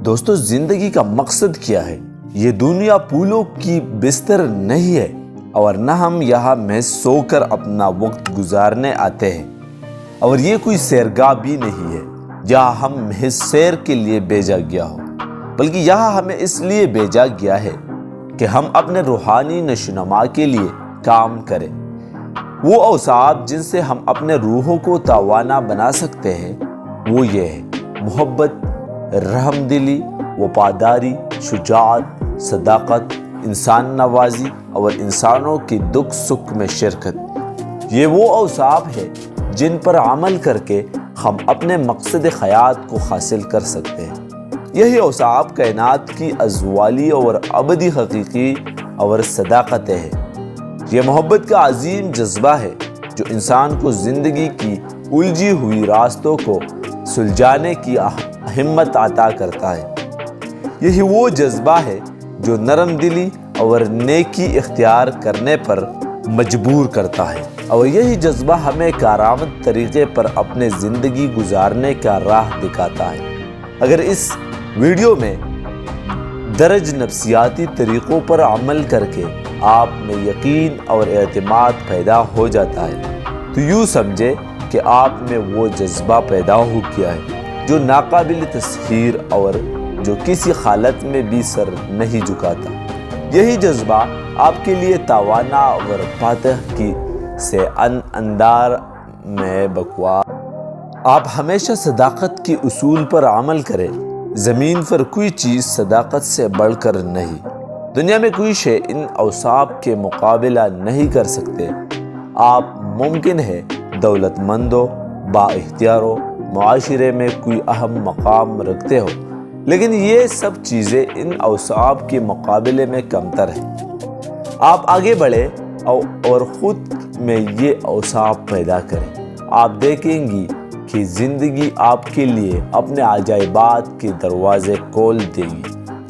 دوستو، زندگی کا مقصد کیا ہے؟ یہ دنیا پھولوں کی بستر نہیں ہے، اور نہ ہم یہاں محض سو کر اپنا وقت گزارنے آتے ہیں، اور یہ کوئی سیرگاہ بھی نہیں ہے جہاں ہم محض سیر کے لیے بھیجا گیا ہو، بلکہ یہاں ہمیں اس لیے بھیجا گیا ہے کہ ہم اپنے روحانی نشوونما کے لیے کام کریں۔ وہ اوصاف جن سے ہم اپنے روحوں کو توانا بنا سکتے ہیں وہ یہ ہے: محبت، رحم دلی، وفاداری، شجاعت، صداقت، انسان نوازی اور انسانوں کی دکھ سکھ میں شرکت۔ یہ وہ اوصاف ہے جن پر عمل کر کے ہم اپنے مقصد حیات کو حاصل کر سکتے ہیں۔ یہی اوصاف کائنات کی ازوالی اور ابدی حقیقی اور صداقتیں ہیں۔ یہ محبت کا عظیم جذبہ ہے جو انسان کو زندگی کی الجھی ہوئی راستوں کو سلجھانے کی ہمت عطا کرتا ہے۔ یہی وہ جذبہ ہے جو نرم دلی اور نیکی اختیار کرنے پر مجبور کرتا ہے، اور یہی جذبہ ہمیں کارآمد طریقے پر اپنے زندگی گزارنے کا راہ دکھاتا ہے۔ اگر اس ویڈیو میں درج نفسیاتی طریقوں پر عمل کر کے آپ میں یقین اور اعتماد پیدا ہو جاتا ہے تو یوں سمجھے کہ آپ میں وہ جذبہ پیدا ہو گیا ہے جو ناقابل تسخیر اور جو کسی حالت میں بھی سر نہیں جھکاتا۔ یہی جذبہ آپ کے لیے توانا اور فاتح کی سے اندار میں بکواس۔ آپ ہمیشہ صداقت کے اصول پر عمل کریں۔ زمین پر کوئی چیز صداقت سے بڑھ کر نہیں۔ دنیا میں کوئی شے ان اوصاف کے مقابلہ نہیں کر سکتے۔ آپ ممکن ہے دولت مند ہو، با اختیار ہو، معاشرے میں کوئی اہم مقام رکھتے ہو، لیکن یہ سب چیزیں ان اوصاف کے مقابلے میں کمتر ہیں۔ آپ آگے بڑھیں اور خود میں یہ اوصاف پیدا کریں۔ آپ دیکھیں گی کہ زندگی آپ کے لیے اپنے عجائبات کے دروازے کھول دے گی۔